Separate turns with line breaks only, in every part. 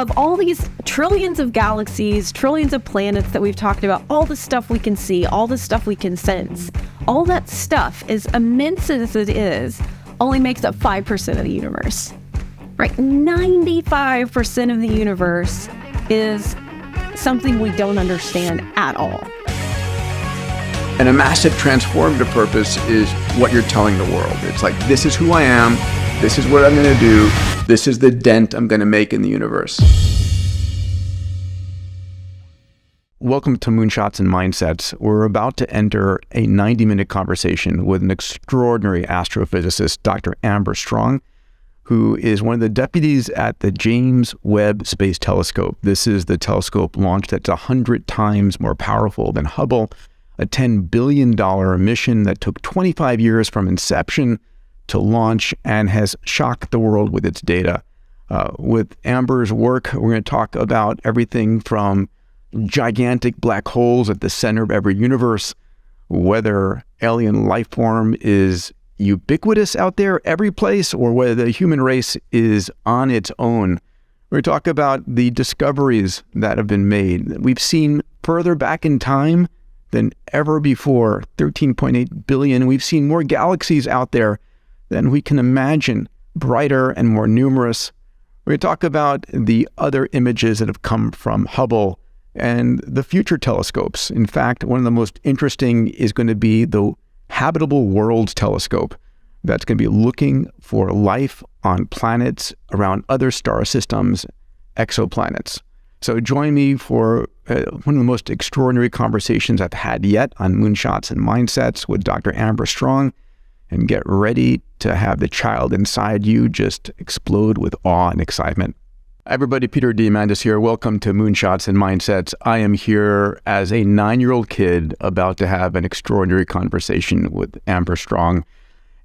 of all these trillions of galaxies, trillions of planets that we've talked about, all the stuff we can see, all the stuff we can sense, all that stuff, as immense as it is, only makes up 5% of the universe, right? 95% of the universe is something we don't understand at all.
And a massive transformative purpose is what you're telling the world. It's like, this is who I am. This is what I'm going to do. This is the dent I'm going to make in the universe. Welcome to Moonshots and Mindsets. We're about to enter a 90-minute conversation with an extraordinary astrophysicist, Dr. Amber Straughn, who is one of the deputies at the James Webb Space Telescope. This is the telescope launched that's 100 times more powerful than Hubble, a $10 billion mission that took 25 years from inception to launch and has shocked the world with its data. With Amber's work, we're going to talk about everything from gigantic black holes at the center of every universe, whether alien life form is ubiquitous out there every place, or whether the human race is on its own. We're going to talk about the discoveries that have been made. We've seen further back in time than ever before, 13.8 billion. We've seen more galaxies out there than we can imagine, brighter and more numerous. We're going to talk about the other images that have come from Hubble and the future telescopes. In fact, one of the most interesting is going to be the Habitable Worlds Telescope that's going to be looking for life on planets around other star systems, exoplanets. So join me for one of the most extraordinary conversations I've had yet on Moonshots and Mindsets with Dr. Amber Straughn, and get ready to have the child inside you just explode with awe and excitement. Hi everybody, Peter Diamandis here. Welcome to Moonshots and Mindsets. I am here as a 9-year-old kid about to have an extraordinary conversation with Amber Straughn.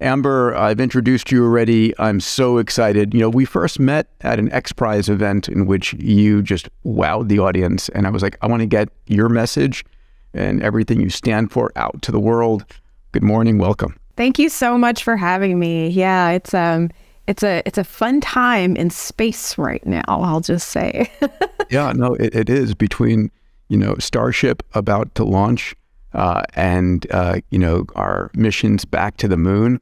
Amber, I've introduced you already. I'm so excited. You know, we first met at an X Prize event in which you just wowed the audience. And I was like, I want to get your message and everything you stand for out to the world. Good morning. Welcome.
Thank you so much for having me. Yeah, it's a fun time in space right now, I'll just say.
Yeah, no, it is, between, Starship about to launch and our missions back to the moon.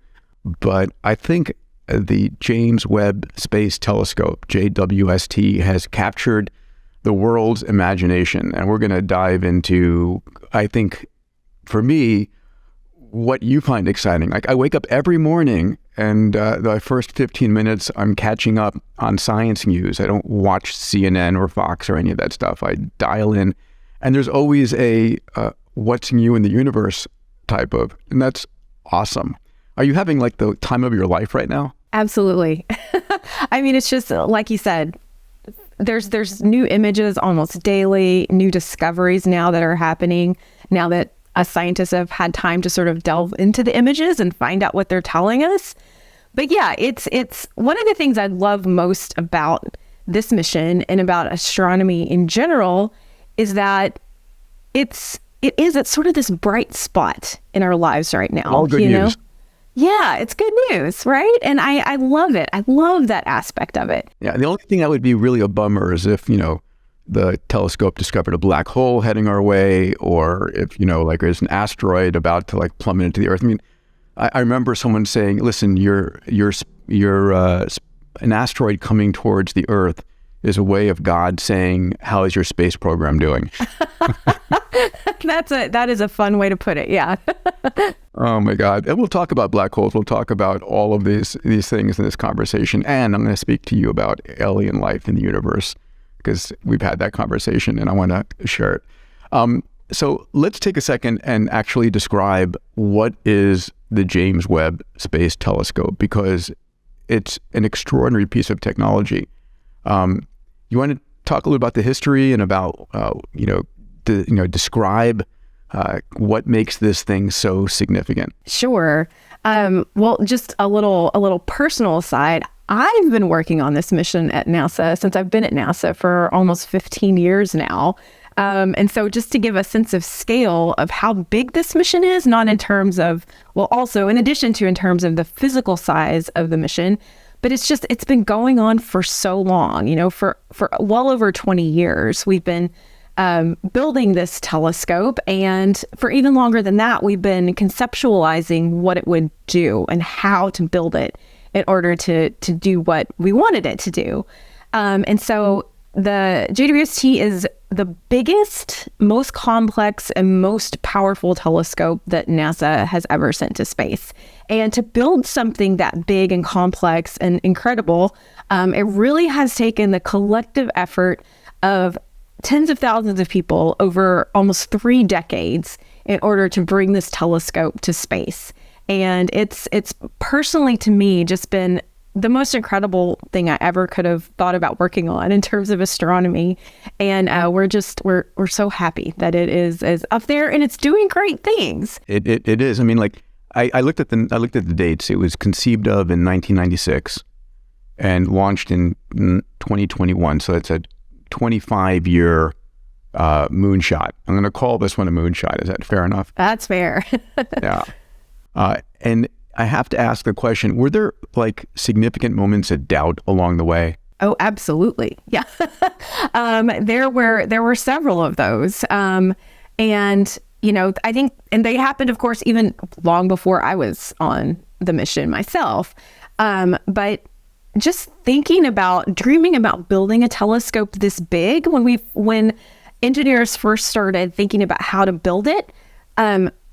But I think the James Webb Space Telescope, JWST, has captured the world's imagination. And we're going to dive into, I think, for me, what you find exciting. Like, I wake up every morning and the first 15 minutes I'm catching up on science news. I don't watch CNN or Fox or any of that stuff. I dial in, and there's always a what's new in the universe type of, and that's awesome. Are you having like the time of your life right now?
Absolutely. I mean, it's just like you said, there's new images almost daily, new discoveries now that are happening now that us scientists have had time to sort of delve into the images and find out what they're telling us. But yeah, it's one of the things I love most about this mission and about astronomy in general is that it's sort of this bright spot in our lives right now.
All good news.
Yeah, it's good news, right? And I love it. I love that aspect of it.
Yeah, the only thing that would be really a bummer is if, the telescope discovered a black hole heading our way, or if, there's an asteroid about to plummet into the Earth. I mean, I remember someone saying, listen, you're an asteroid coming towards the Earth is a way of God saying, how is your space program doing?
That is a fun way to put it. Yeah.
Oh my God. And we'll talk about black holes. We'll talk about all of these things in this conversation. And I'm going to speak to you about alien life in the universe, because we've had that conversation and I want to share it. So let's take a second and actually describe what is the James Webb Space Telescope, because it's an extraordinary piece of technology. You want to talk a little about the history and about, describe what makes this thing so significant?
Sure. Well, just a little personal aside. I've been working on this mission at NASA since I've been at NASA for almost 15 years now. And so just to give a sense of scale of how big this mission is, not in terms of, well, also in addition to in terms of the physical size of the mission, but it's been going on for so long, for well over 20 years. We've been building this telescope, and for even longer than that, we've been conceptualizing what it would do and how to build it in order to do what we wanted it to do. And so the JWST is the biggest, most complex, and most powerful telescope that NASA has ever sent to space. And to build something that big and complex and incredible, it really has taken the collective effort of tens of thousands of people over almost 3 decades in order to bring this telescope to space. And it's personally, to me, just been the most incredible thing I ever could have thought about working on in terms of astronomy. And we're so happy that it is up there and it's doing great things.
It is. I mean, like I looked at the dates. It was conceived of in 1996 and launched in 2021. So it's a 25-year moonshot. I'm going to call this one a moonshot. Is that fair enough?
That's fair.
Yeah. And I have to ask the question, were there like significant moments of doubt along the way?
Oh, absolutely. Yeah. There were several of those. And, I think, and they happened, of course, even long before I was on the mission myself. But just dreaming about building a telescope this big, when engineers first started thinking about how to build it,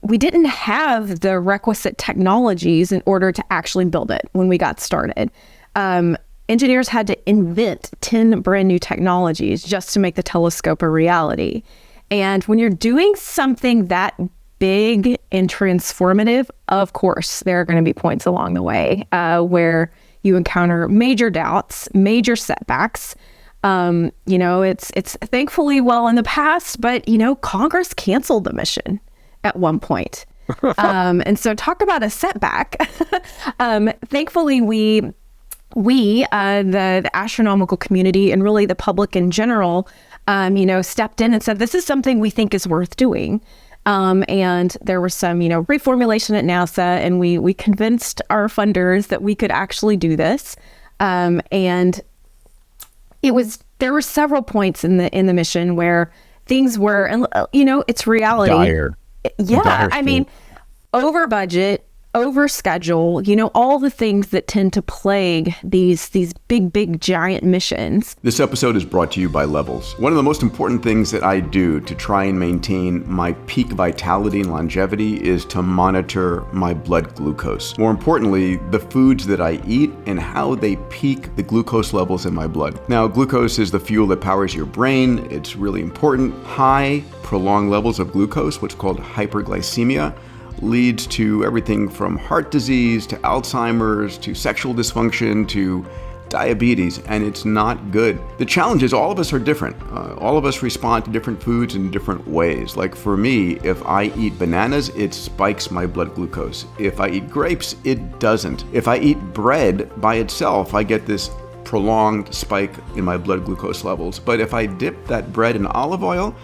we didn't have the requisite technologies in order to actually build it when we got started. Engineers had to invent 10 brand new technologies just to make the telescope a reality. And when you're doing something that big and transformative, of course, there are going to be points along the way where you encounter major doubts, major setbacks. It's thankfully well in the past, but, Congress canceled the mission at one point. And so talk about a setback. Thankfully, we the astronomical community and really the public in general, stepped in and said, this is something we think is worth doing. And there was some, reformulation at NASA, and we convinced our funders that we could actually do this. And there were several points in the mission where things were, and it's reality.
Dire.
Yeah, I mean, over budget, over schedule, all the things that tend to plague these big, giant missions.
This episode is brought to you by Levels. One of the most important things that I do to try and maintain my peak vitality and longevity is to monitor my blood glucose. More importantly, the foods that I eat and how they peak the glucose levels in my blood. Now, glucose is the fuel that powers your brain. It's really important. High, prolonged levels of glucose, what's called hyperglycemia, leads to everything from heart disease to Alzheimer's to sexual dysfunction to diabetes, and it's not good. The challenge is all of us are different. All of us respond to different foods in different ways. Like for me, if I eat bananas, it spikes my blood glucose. If I eat grapes, it doesn't. If I eat bread by itself, I get this prolonged spike in my blood glucose levels. But if I dip that bread in olive oil,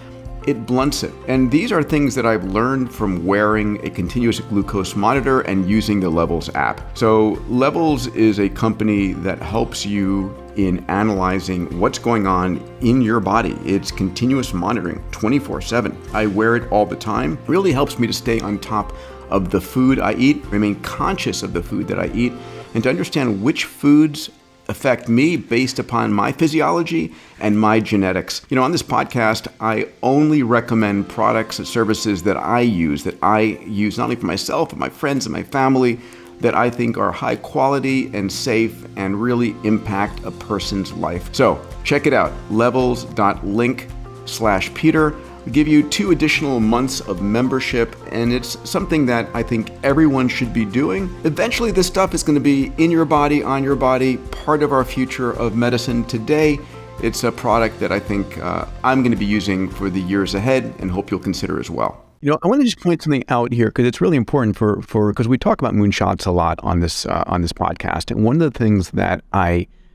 it blunts it. And these are things that I've learned from wearing a continuous glucose monitor and using the Levels app. So Levels is a company that helps you in analyzing what's going on in your body. It's continuous monitoring 24/7. I wear it all the time. It really helps me to stay on top of the food I eat, remain conscious of the food that I eat, and to understand which foods affect me based upon my physiology and my genetics. On this podcast, I only recommend products and services that I use not only for myself, but my friends and my family, that I think are high quality and safe and really impact a person's life. So check it out, levels.link/Peter. We give you 2 additional months of membership, and it's something that I think everyone should be doing. Eventually, this stuff is going to be in your body, on your body, part of our future of medicine. Today, it's a product that I think I'm going to be using for the years ahead and hope you'll consider as well.
I want to just point something out here because it's really important because we talk about moonshots a lot on this podcast. And one of the things that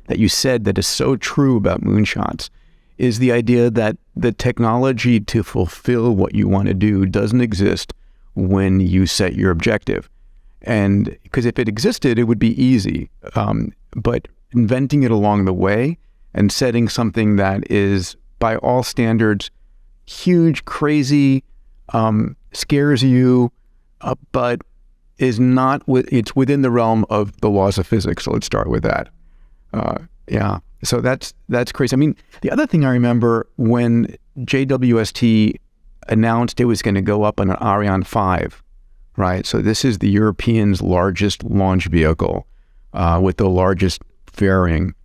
you said that is so true about moonshots is the idea that the technology to fulfill what you want to do doesn't exist when you set your objective. And because if it existed, it would be easy. but inventing it along the way and setting something that is, by all standards, huge, crazy, scares you, but is not it's within the realm of the laws of physics. So let's start with that. Yeah. So that's crazy. I mean, the other thing I remember when JWST announced it was going to go up on an Ariane 5, right? So this is the Europeans' largest launch vehicle with the largest fairing.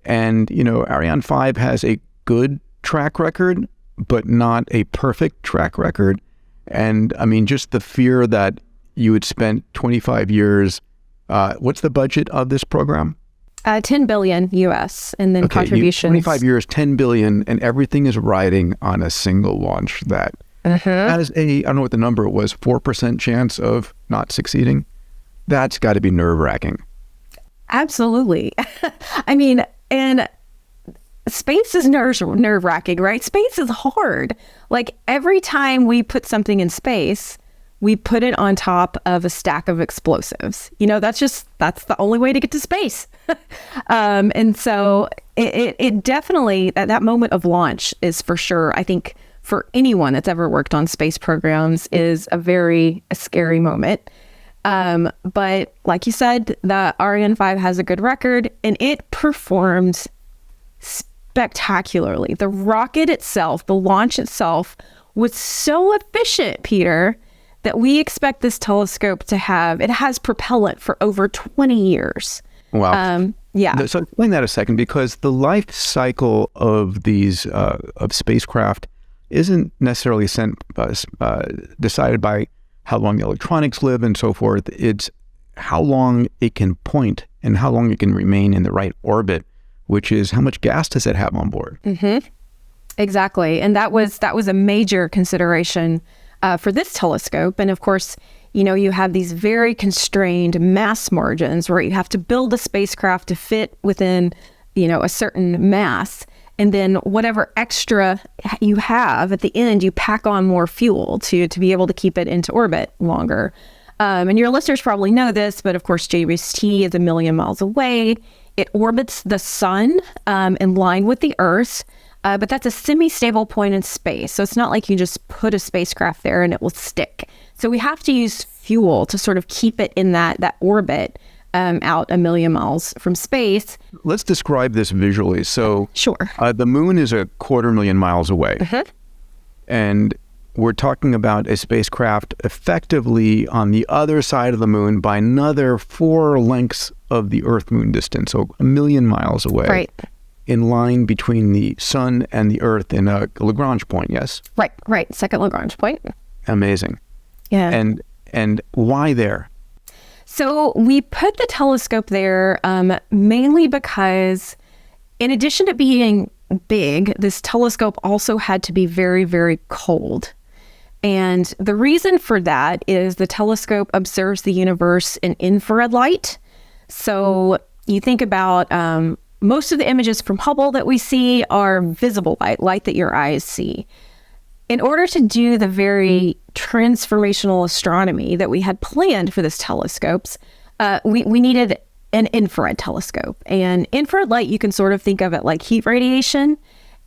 And, Ariane 5 has a good track record, but not a perfect track record. And I mean, just the fear that you had spent 25 years, what's the budget of this program?
10 billion US, and then contributions.
25 years, 10 billion, and everything is riding on a single launch that has I don't know what the number was, 4% chance of not succeeding. That's got to be nerve-wracking.
Absolutely. I mean, and space is nerve-wracking, right? Space is hard. Like every time we put something in space, we put it on top of a stack of explosives. That's the only way to get to space. And so it definitely, that moment of launch is for sure, I think for anyone that's ever worked on space programs, is a very scary moment. But like you said, the Ariane 5 has a good record and it performed spectacularly. The rocket itself, the launch itself was so efficient, Peter, that we expect this telescope to have, it has propellant for over 20 years.
Wow.
Yeah.
So explain that a second, because the life cycle of these, of spacecraft isn't necessarily decided by how long the electronics live and so forth. It's how long it can point and how long it can remain in the right orbit, which is how much gas does it have on board?
Mm-hmm. Exactly. And that was a major consideration for this telescope. And of course, you have these very constrained mass margins where you have to build a spacecraft to fit within, a certain mass. And then whatever extra you have at the end, you pack on more fuel to be able to keep it into orbit longer. And your listeners probably know this, but of course, JWST is 1 million miles away. It orbits the sun in line with the Earth. But that's a semi-stable point in space. So it's not like you just put a spacecraft there and it will stick. So we have to use fuel to sort of keep it in that orbit out 1 million miles from space.
Let's describe this visually. So
sure.
The moon is 250,000 miles away. And we're talking about a spacecraft effectively on the other side of the moon by another 4 lengths of the Earth-moon distance. So 1 million miles away.
Right.
In line between the sun and the Earth in a Lagrange point, yes?
Right. Second Lagrange point.
Amazing.
Yeah.
And why there?
So we put the telescope there mainly because in addition to being big, this telescope also had to be very, very cold. And the reason for that is the telescope observes the universe in infrared light. So you think about most of the images from Hubble that we see are visible light that your eyes see. In order to do the very transformational astronomy that we had planned for this telescopes, we needed an infrared telescope. And infrared light, you can sort of think of it like heat radiation.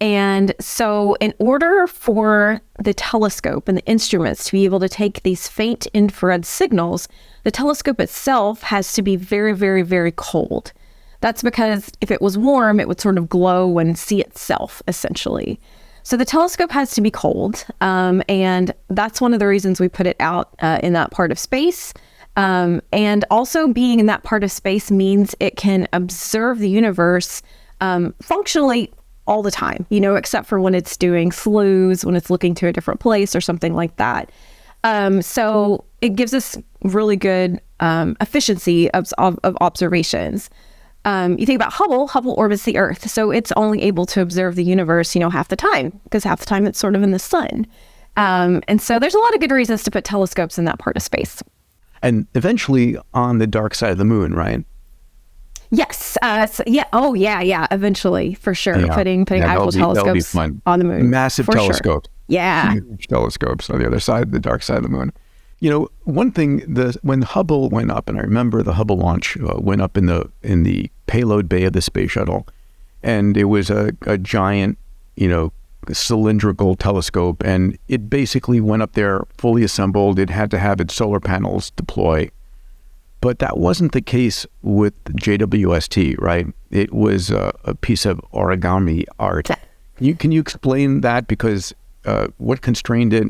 And so in order for the telescope and the instruments to be able to take these faint infrared signals, the telescope itself has to be very, very, very cold. That's because if it was warm, it would sort of glow and see itself, essentially. So the telescope has to be cold, and that's one of the reasons we put it out in that part of space. And also being in that part of space means it can observe the universe functionally all the time, except for when it's doing slews, when it's looking to a different place or something like that. So it gives us really good efficiency of observations. You think about Hubble orbits the Earth, so it's only able to observe the universe, half the time, because half the time it's sort of in the sun. And so there's a lot of good reasons to put telescopes in that part of space.
And eventually on the dark side of the moon, right?
Yes. Eventually, for sure.
Yeah.
Putting actual telescopes on the moon.
Massive
for
telescopes.
Sure. Yeah.
Huge telescopes on the other side, the dark side of the moon. One thing, when Hubble went up, and I remember the Hubble launch went up in the payload bay of the space shuttle, and it was a giant, cylindrical telescope, and it basically went up there fully assembled. It had to have its solar panels deploy. But that wasn't the case with JWST, right? It was a piece of origami art. Can you explain that? Because what constrained it,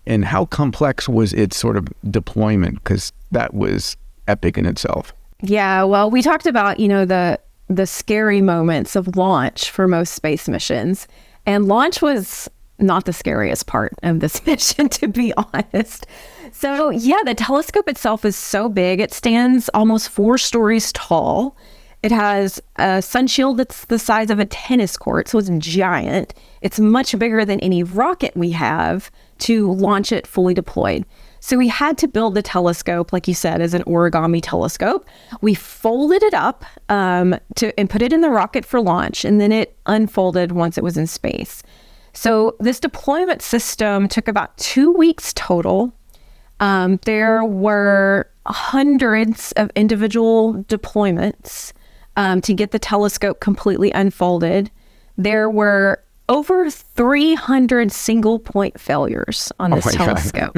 and how complex was its sort of deployment? Because that was epic in itself.
Yeah, well, we talked about, the scary moments of launch for most space missions. And launch was not the scariest part of this mission, to be honest. So yeah, the telescope itself is so big. It stands almost 4 stories tall. It has a sun shield that's the size of a tennis court, so it's giant. It's much bigger than any rocket we have to launch it fully deployed. So we had to build the telescope, like you said, as an origami telescope. We folded it up and put it in the rocket for launch, and then it unfolded once it was in space. So this deployment system took about 2 weeks total. There were hundreds of individual deployments to get the telescope completely unfolded. There were over 300 single point failures on this telescope.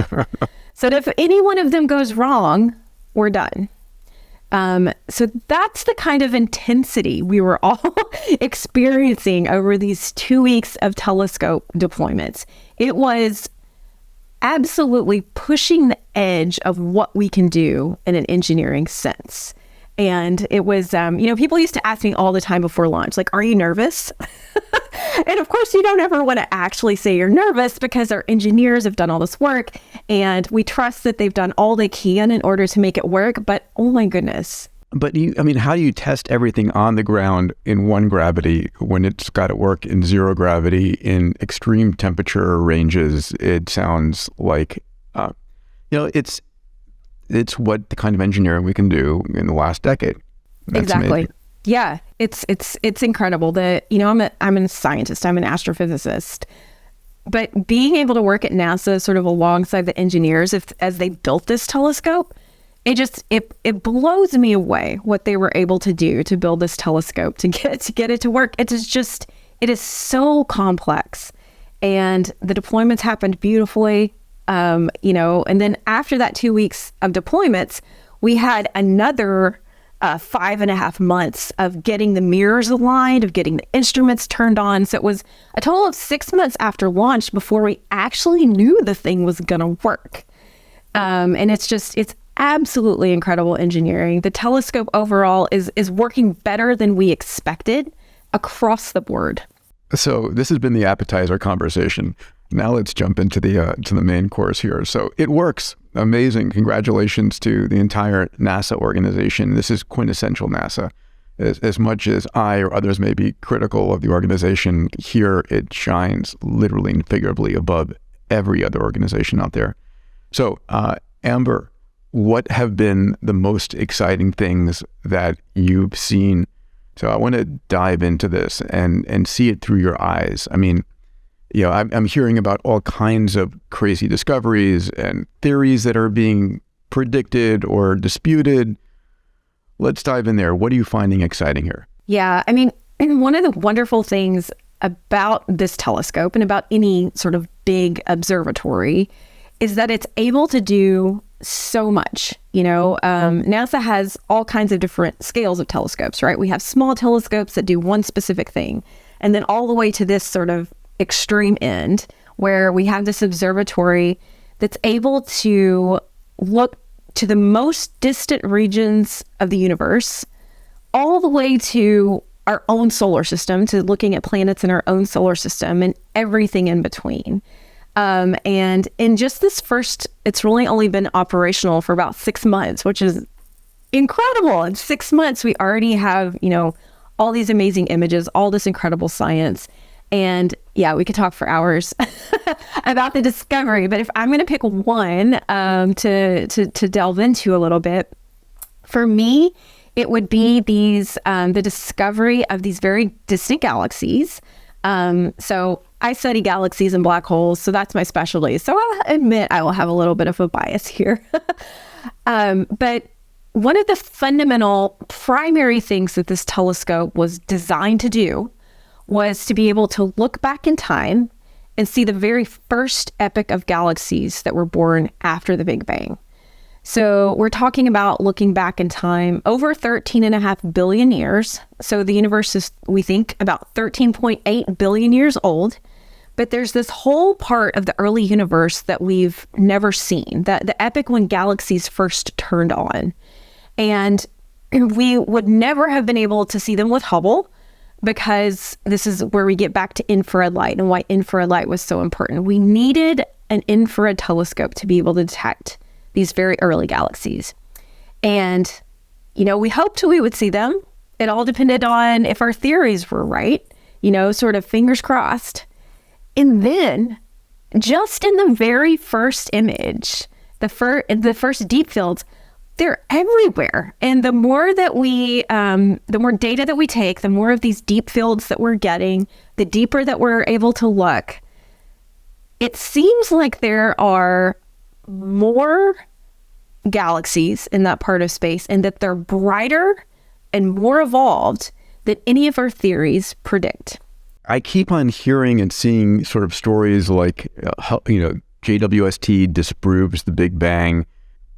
So if any one of them goes wrong, we're done. So that's the kind of intensity we were all experiencing over these 2 weeks of telescope deployments. It was absolutely pushing the edge of what we can do in an engineering sense. And it was, people used to ask me all the time before launch, like, are you nervous? And of course, you don't ever want to actually say you're nervous, because our engineers have done all this work and we trust that they've done all they can in order to make it work. But oh my goodness.
But how do you test everything on the ground in 1 gravity when it's got to work in 0 gravity in extreme temperature ranges? It sounds like, it's what the kind of engineering we can do in the last decade. That's
exactly.
amazing.
Yeah, it's incredible that, I'm a scientist, I'm an astrophysicist, but being able to work at NASA sort of alongside the engineers as they built this telescope, it blows me away what they were able to do to build this telescope, to get it to work. It is so complex, and the deployments happened beautifully. And then after that 2 weeks of deployments, we had another 5.5 months of getting the mirrors aligned, of getting the instruments turned on. So it was a total of 6 months after launch before we actually knew the thing was going to work. And it's absolutely incredible engineering. The telescope overall is working better than we expected across the board.
So this has been the appetizer conversation. Now let's jump into the main course here. So it works. Amazing. Congratulations to the entire NASA organization. This is quintessential NASA. As much as I or others may be critical of the organization, here it shines literally and figuratively above every other organization out there. So Amber, what have been the most exciting things that you've seen? So I want to dive into this and see it through your eyes. I'm hearing about all kinds of crazy discoveries and theories that are being predicted or disputed. Let's dive in there. What are you finding exciting here?
Yeah, one of the wonderful things about this telescope and about any sort of big observatory is that it's able to do so much. NASA has all kinds of different scales of telescopes, right? We have small telescopes that do one specific thing, and then all the way to this sort of extreme end where we have this observatory that's able to look to the most distant regions of the universe, all the way to our own solar system, to looking at planets in our own solar system and everything in between. And in just this it's really only been operational for about 6 months, which is incredible. In 6 months, we already have, all these amazing images, all this incredible science. And yeah, we could talk for hours about the discovery, but if I'm going to pick one to delve into a little bit, for me, it would be the discovery of these very distant galaxies So I study galaxies and black holes, so that's my specialty. So I'll admit I will have a little bit of a bias here. But one of the fundamental primary things that this telescope was designed to do was to be able to look back in time and see the very first epoch of galaxies that were born after the Big Bang. So we're talking about looking back in time over 13.5 billion years. So the universe is, we think, about 13.8 billion years old. But there's this whole part of the early universe that we've never seen, the epoch when galaxies first turned on. And we would never have been able to see them with Hubble, because this is where we get back to infrared light and why infrared light was so important. We needed an infrared telescope to be able to detect these very early galaxies. And, we hoped we would see them. It all depended on if our theories were right, sort of fingers crossed. And then, just in the very first image, the first deep fields, they're everywhere. And the more that the more data that we take, the more of these deep fields that we're getting, the deeper that we're able to look, it seems like there are more galaxies in that part of space, and that they're brighter and more evolved than any of our theories predict.
I keep on hearing and seeing sort of stories like, JWST disproves the Big Bang.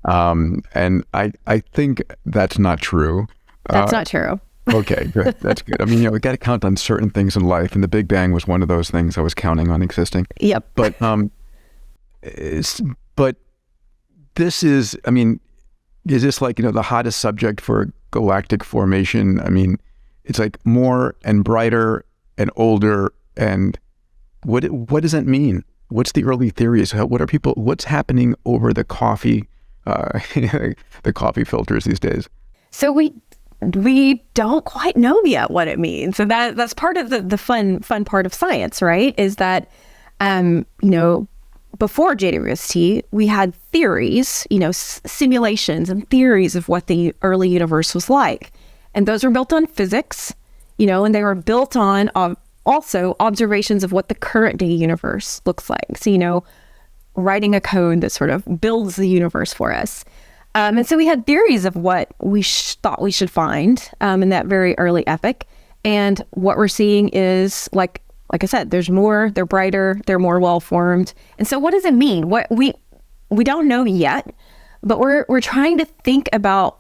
And I think that's not true.
That's not true.
Okay, good. That's good. I mean, we got to count on certain things in life, and the Big Bang was one of those things I was counting on existing.
Yep.
But this is, is this like, the hottest subject for galactic formation? I mean, it's like more and brighter and older. And what does that mean? What's the early theories? What's happening over the coffee, the coffee filters these days?
So we don't quite know yet what it means. So that's part of the fun part of science, right? Is that, before JWST, we had theories, simulations and theories of what the early universe was like. And those were built on physics, and they were built on also observations of what the current day universe looks like. So, writing a code that sort of builds the universe for us. And so we had theories of what we thought we should find in that very early epoch. And what we're seeing is, like I said, there's more, they're brighter, they're more well-formed. And so what does it mean? What we don't know yet, but we're trying to think about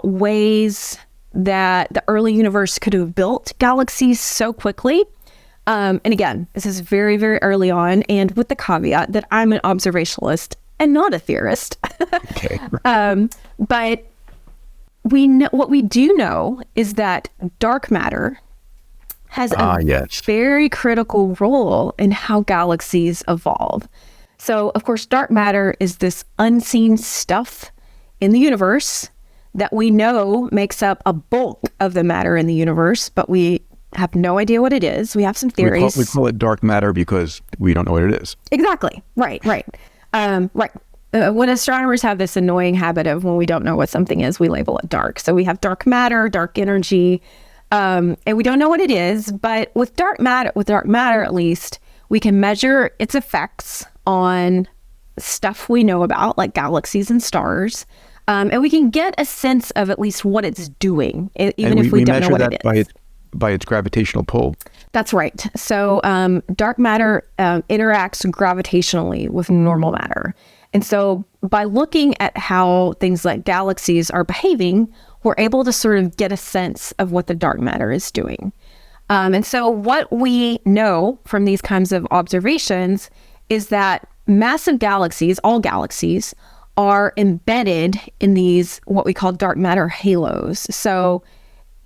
ways that the early universe could have built galaxies so quickly. And again, this is very, very early on, and with the caveat that I'm an observationalist and not a theorist.
Okay.
But what we do know is that dark matter has a very critical role in how galaxies evolve. So, of course, dark matter is this unseen stuff in the universe that we know makes up a bulk of the matter in the universe, but we have no idea what it is. We have some theories.
We call it dark matter because we don't know what it is.
Exactly. Right. When astronomers have this annoying habit of, when we don't know what something is, we label it dark. So we have dark matter, dark energy, and we don't know what it is. But with dark matter at least, we can measure its effects on stuff we know about, like galaxies and stars. And we can get a sense of at least what it's doing, even if we don't know what it is.
By its gravitational pull.
That's right. So dark matter interacts gravitationally with normal matter. And so by looking at how things like galaxies are behaving, we're able to sort of get a sense of what the dark matter is doing. And so what we know from these kinds of observations is that massive galaxies, all galaxies, are embedded in these what we call dark matter halos. So,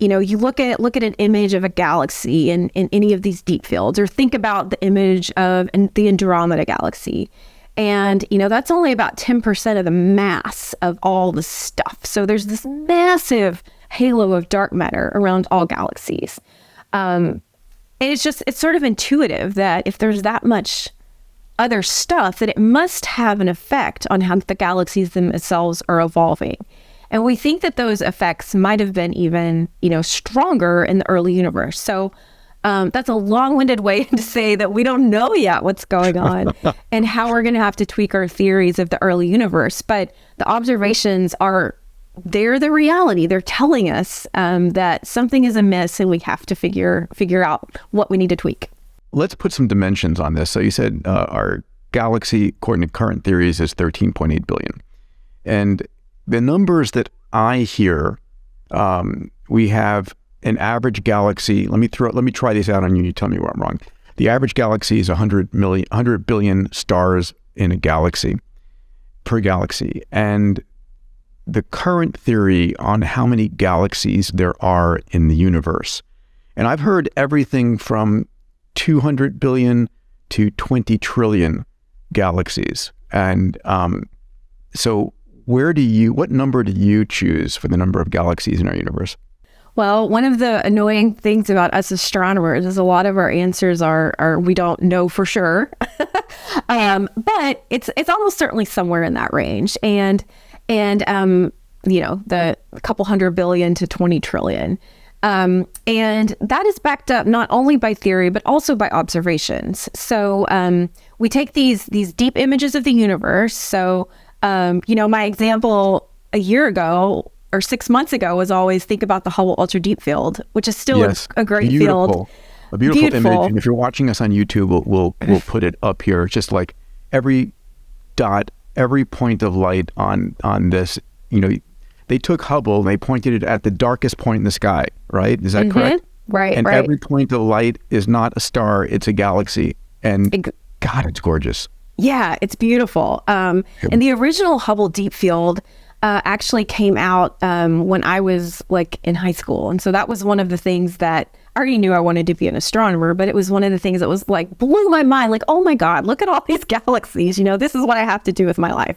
you look at an image of a galaxy in any of these deep fields, or think about the image of the Andromeda galaxy. And, that's only about 10% of the mass of all the stuff. So there's this massive halo of dark matter around all galaxies. And it's sort of intuitive that if there's that much other stuff, that it must have an effect on how the galaxies themselves are evolving. And we think that those effects might have been even, stronger in the early universe. So That's a long-winded way to say that we don't know yet what's going on and how we're going to have to tweak our theories of the early universe. But the observations they're the reality. They're telling us that something is amiss and we have to figure out what we need to tweak.
Let's put some dimensions on this. So you said our galaxy, according to current theories, is 13.8 billion. And the numbers that I hear, we have an average galaxy. Let me try these out on you. You tell me where I'm wrong. The average galaxy is 100 billion stars in a galaxy, per galaxy. And the current theory on how many galaxies there are in the universe. And I've heard everything from 200 billion to 20 trillion galaxies. And so what number do you choose for the number of galaxies in our universe?
Well, one of the annoying things about us astronomers is a lot of our answers are we don't know for sure. But it's almost certainly somewhere in that range. And the couple 100 billion to 20 trillion. And that is backed up not only by theory, but also by observations. So we take these deep images of the universe. So, my example a year ago or 6 months ago was always think about the Hubble Ultra Deep Field, which is still a great field.
A beautiful image. And if you're watching us on YouTube, we'll put it up here. It's just like every dot, every point of light on this, they took Hubble and they pointed it at the darkest point in the sky, right? Is that correct?
Right,
and every point of light is not a star, it's a galaxy. And God, it's gorgeous.
Yeah, it's beautiful. And the original Hubble Deep Field actually came out when I was in high school. And so that was one of the things that I already knew I wanted to be an astronomer, but it was one of the things that was blew my mind. Oh my God, look at all these galaxies. This is what I have to do with my life.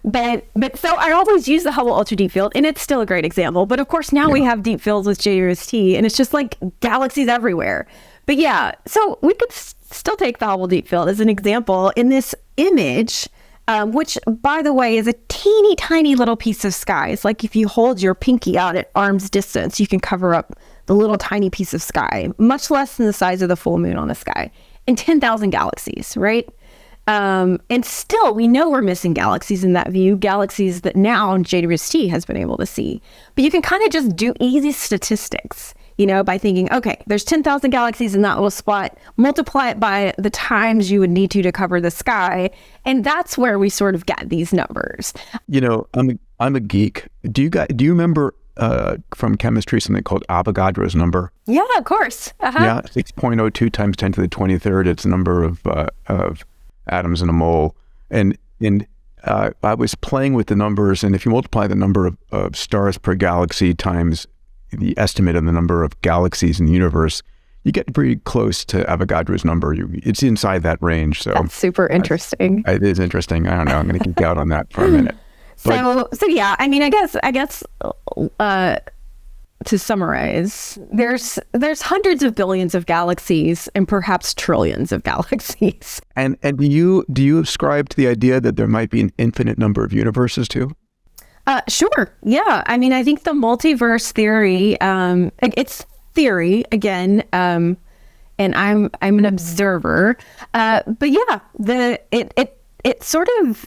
But so I always use the Hubble Ultra Deep Field, and it's still a great example. But of course, now we have deep fields with JWST, and it's just galaxies everywhere. But yeah, so we could still take the Hubble Deep Field as an example in this image, which, by the way, is a teeny tiny little piece of sky. It's like if you hold your pinky out at arm's distance, you can cover up the little tiny piece of sky, much less than the size of the full moon on the sky, and 10,000 galaxies, right? And still, we know we're missing galaxies in that view, galaxies that now JWST has been able to see. But you can kind of just do easy statistics, by thinking, okay, there's 10,000 galaxies in that little spot, multiply it by the times you would need to cover the sky. And that's where we sort of get these numbers.
I'm a geek. Do you remember from chemistry something called Avogadro's number?
Yeah, of course.
Yeah, 6.02 times 10 to the 23rd. It's the number of atoms in a mole. And I was playing with the numbers, and if you multiply the number of stars per galaxy times the estimate of the number of galaxies in the universe, you get pretty close to Avogadro's number. It's inside that range. So
that's super interesting.
It is interesting. I don't know. I'm going to geek out on that for a minute.
So yeah, I guess to summarize, there's hundreds of billions of galaxies and perhaps trillions of galaxies.
And do you ascribe to the idea that there might be an infinite number of universes too?
Sure. Yeah. I think the multiverse theory, it's theory again, and I'm an observer. But yeah, it sort of,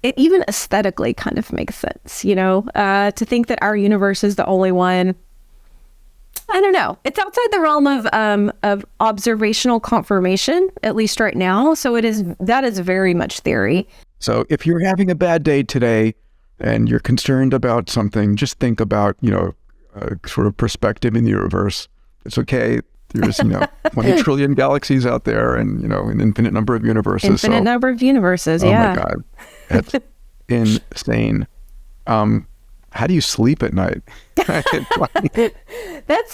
it even aesthetically kind of makes sense, to think that our universe is the only one. I don't know. It's outside the realm of observational confirmation, at least right now. So that is very much theory.
So if you're having a bad day today and you're concerned about something, just think about, a sort of perspective in the universe. It's okay. There's, 20 trillion galaxies out there and, an infinite number of universes.
Infinite number of universes, yeah.
Oh my God. That's insane. How do you sleep at night?
That's,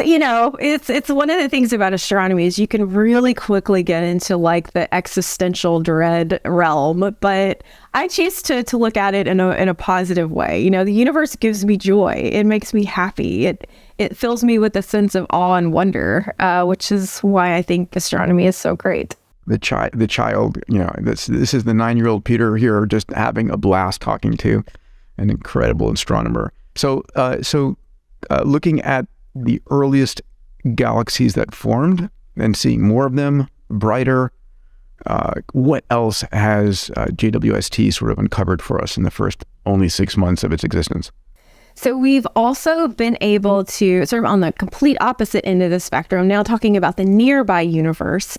it's one of the things about astronomy is you can really quickly get into the existential dread realm, but I choose to look at it in a positive way. The universe gives me joy. It makes me happy. It fills me with a sense of awe and wonder, which is why I think astronomy is so great.
The child, this is the 9-year-old Peter here just having a blast talking to an incredible astronomer. So looking at the earliest galaxies that formed and seeing more of them, brighter. What else has JWST sort of uncovered for us in the first only 6 months of its existence?
So we've also been able to, sort of on the complete opposite end of the spectrum, now talking about the nearby universe,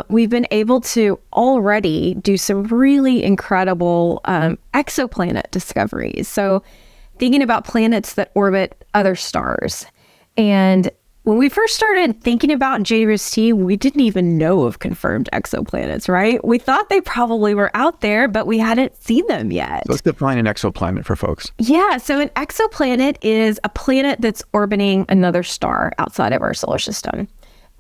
we've been able to already do some really incredible exoplanet discoveries. So thinking about planets that orbit other stars. And when we first started thinking about JWST, we didn't even know of confirmed exoplanets, right? We thought they probably were out there, but we hadn't seen them yet.
Let's define an exoplanet for folks.
Yeah, so an exoplanet is a planet that's orbiting another star outside of our solar system.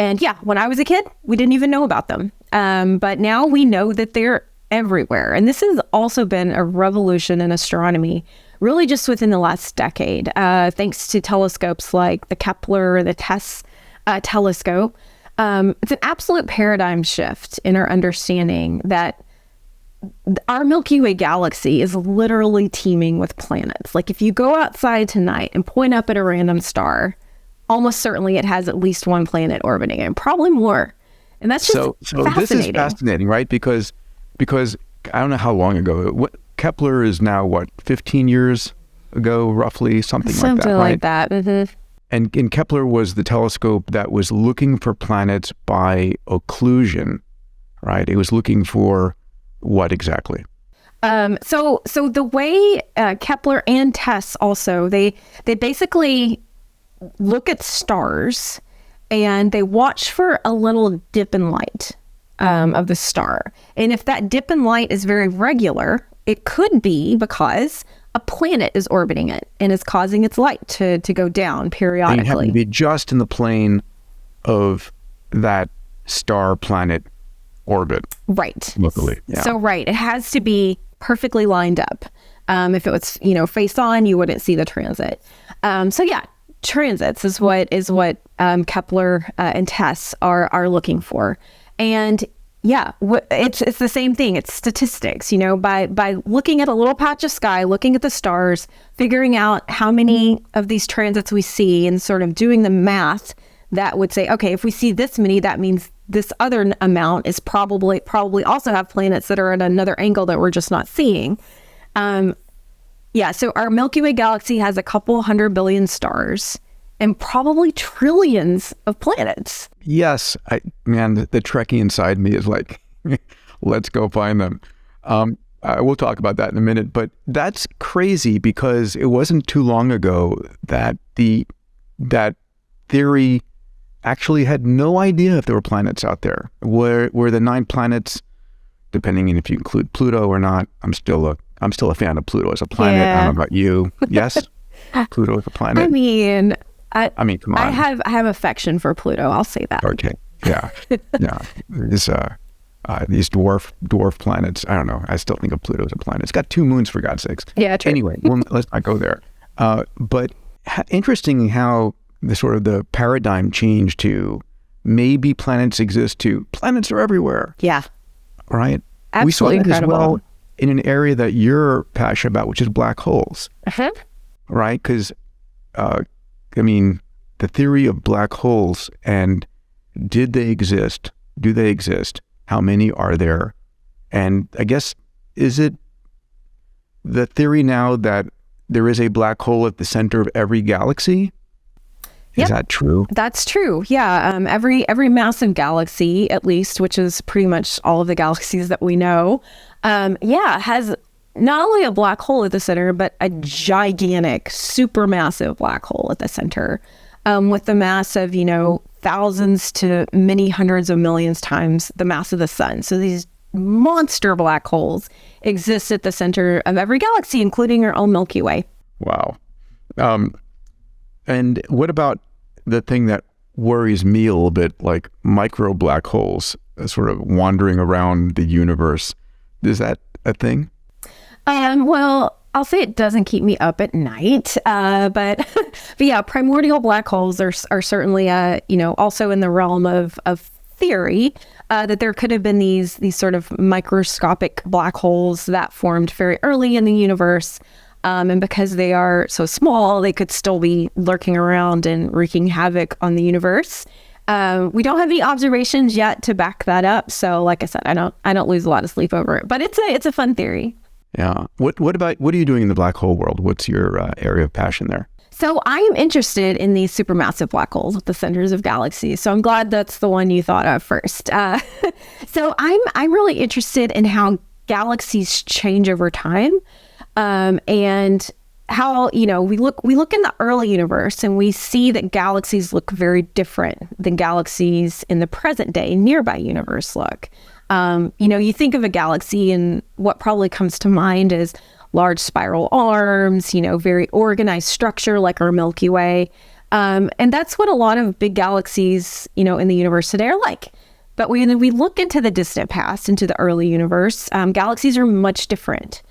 And yeah, when I was a kid, we didn't even know about them. But now we know that they're everywhere. And this has also been a revolution in astronomy, really just within the last decade, thanks to telescopes like the Kepler, the TESS telescope. It's an absolute paradigm shift in our understanding that our Milky Way galaxy is literally teeming with planets. Like if you go outside tonight and point up at a random star, almost certainly it has at least one planet orbiting it, probably more. And that's just fascinating.
This is fascinating, right? Because I don't know how long ago, Kepler is now 15 years ago, roughly, something like that, right?
Something like that. Mm-hmm.
And Kepler was the telescope that was looking for planets by occlusion, right? It was looking for what exactly?
So the way Kepler and TESS also, they basically look at stars and they watch for a little dip in light of the star. And if that dip in light is very regular, it could be because a planet is orbiting it and is causing its light to go down periodically.
And you have to be just in the plane of that star-planet orbit.
Right.
Locally. Yeah.
So right, it has to be perfectly lined up. If it was, face on, you wouldn't see the transit. So yeah, transits is what Kepler and TESS are looking for. And yeah, it's the same thing. It's statistics, by looking at a little patch of sky, looking at the stars, figuring out how many of these transits we see and sort of doing the math that would say, okay, if we see this many, that means this other amount is probably also have planets that are at another angle that we're just not seeing. So our Milky Way galaxy has a couple 100 billion stars and probably trillions of planets.
Yes, the Trekkie inside me is like, let's go find them. We'll talk about that in a minute, but that's crazy because it wasn't too long ago that that theory actually had no idea if there were planets out there. Were the 9 planets, depending on if you include Pluto or not? I'm still a fan of Pluto as a planet.
Yeah.
I don't know about you. Yes, Pluto is a planet.
I mean,
come on.
I have affection for Pluto. I'll say that.
Okay. Yeah. Yeah. These dwarf planets. I don't know. I still think of Pluto as a planet. It's got 2 moons, for God's sakes.
Yeah. True.
Anyway, let's not go there. But interesting how the paradigm changed to maybe planets exist too. Planets are everywhere.
Yeah.
Right.
Absolutely
we saw that
incredible.
as well in an area that you're passionate about, which is black holes.
Uh-huh.
Right. Because the theory of black holes and did they exist? Do they exist? How many are there? And I guess, is it the theory now that there is a black hole at the center of every galaxy? Is that true?
That's true. Yeah. Every massive galaxy, at least, which is pretty much all of the galaxies that we know, has not only a black hole at the center, but a gigantic, supermassive black hole at the center, with the mass of, thousands to many hundreds of millions times the mass of the sun. So these monster black holes exist at the center of every galaxy, including our own Milky Way.
Wow. And what about the thing that worries me a little bit, like micro black holes sort of wandering around the universe? Is that a thing?
Well, I'll say it doesn't keep me up at night, but yeah, primordial black holes are certainly, also in the realm of theory, that there could have been these sort of microscopic black holes that formed very early in the universe. And because they are so small, they could still be lurking around and wreaking havoc on the universe. We don't have any observations yet to back that up. So like I said, I don't lose a lot of sleep over it, but it's a fun theory.
Yeah. What are you doing in the black hole world? What's your area of passion there?
So I am interested in these supermassive black holes at the centers of galaxies. So I'm glad that's the one you thought of first. So I'm really interested in how galaxies change over time, and how, we look in the early universe and we see that galaxies look very different than galaxies in the present day nearby universe look. You think of a galaxy and what probably comes to mind is large spiral arms, very organized structure like our Milky Way. And that's what a lot of big galaxies, in the universe today are like. But when we look into the distant past, into the early universe, galaxies are much different.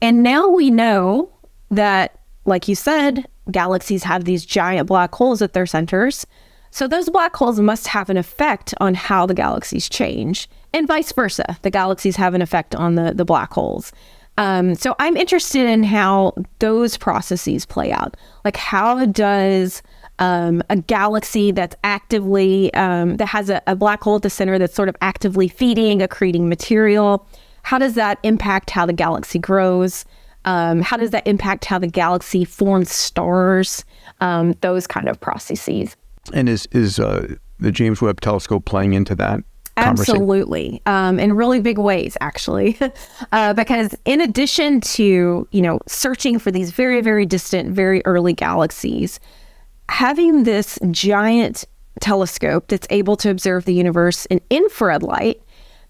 And now we know that, like you said, galaxies have these giant black holes at their centers. So those black holes must have an effect on how the galaxies change, and vice versa. The galaxies have an effect on the black holes. So I'm interested in how those processes play out. Like, how does a galaxy that's actively, that has a black hole at the center that's sort of actively feeding, accreting material, how does that impact how the galaxy grows? How does that impact how the galaxy forms stars? Those kind of processes.
And is the James Webb Telescope playing into that?
Absolutely. In really big ways, actually, because in addition to, searching for these very, very distant, very early galaxies, having this giant telescope that's able to observe the universe in infrared light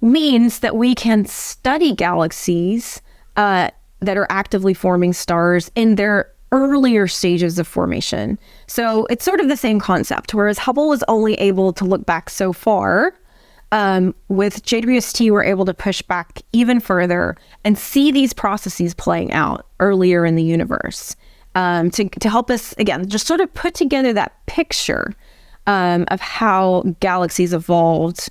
means that we can study galaxies that are actively forming stars in their earlier stages of formation. So it's sort of the same concept, whereas Hubble was only able to look back so far. With JWST, we're able to push back even further and see these processes playing out earlier in the universe, to help us, again, just sort of put together that picture of how galaxies evolved,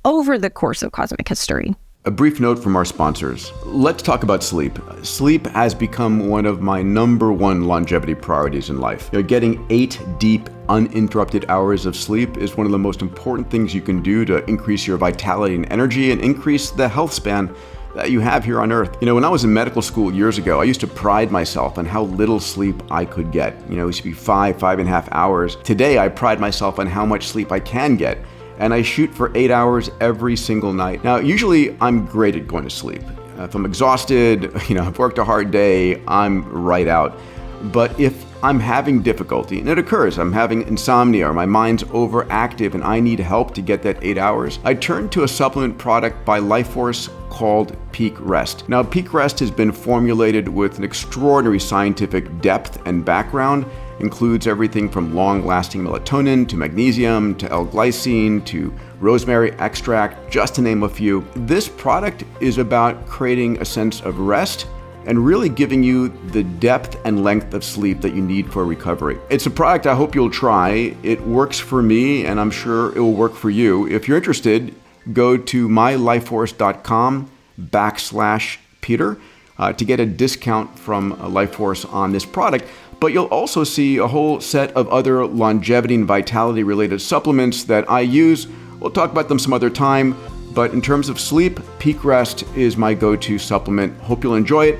over the course of cosmic history.
A brief note from our sponsors. Let's talk about sleep. Sleep has become one of my number one longevity priorities in life. Getting 8 deep, uninterrupted hours of sleep is one of the most important things you can do to increase your vitality and energy and increase the health span that you have here on Earth. When I was in medical school years ago, I used to pride myself on how little sleep I could get. It used to be 5.5 hours. Today, I pride myself on how much sleep I can get. And I shoot for 8 hours every single night. Now, usually I'm great at going to sleep. If I'm exhausted, I've worked a hard day, I'm right out. But if I'm having difficulty, and it occurs, I'm having insomnia or my mind's overactive and I need help to get that 8 hours, I turn to a supplement product by Lifeforce called Peak Rest. Now, Peak Rest has been formulated with an extraordinary scientific depth and background. Includes everything from long-lasting melatonin to magnesium to L-glycine to rosemary extract, just to name a few. This product is about creating a sense of rest and really giving you the depth and length of sleep that you need for recovery. It's a product I hope you'll try. It works for me, and I'm sure it will work for you. If you're interested, go to mylifeforce.com/Peter to get a discount from Lifeforce on this product. But you'll also see a whole set of other longevity and vitality related supplements that I use. We'll talk about them some other time. But in terms of sleep, Peak Rest is my go-to supplement. Hope you'll enjoy it.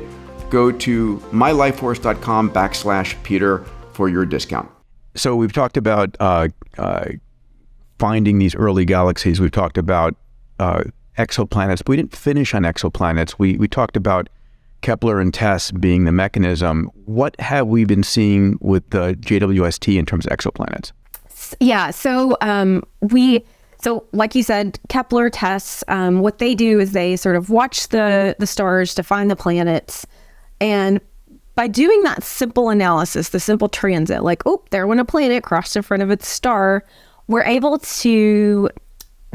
Go to mylifeforce.com/Peter for your discount.
So we've talked about finding these early galaxies. We've talked about exoplanets, but we didn't finish on exoplanets. We talked about Kepler and TESS being the mechanism. What have we been seeing with the JWST in terms of exoplanets?
Yeah, so like you said, Kepler, TESS, what they do is they sort of watch the stars to find the planets. And by doing that simple analysis, the simple transit, like, oh, there went a planet crossed in front of its star, we're able to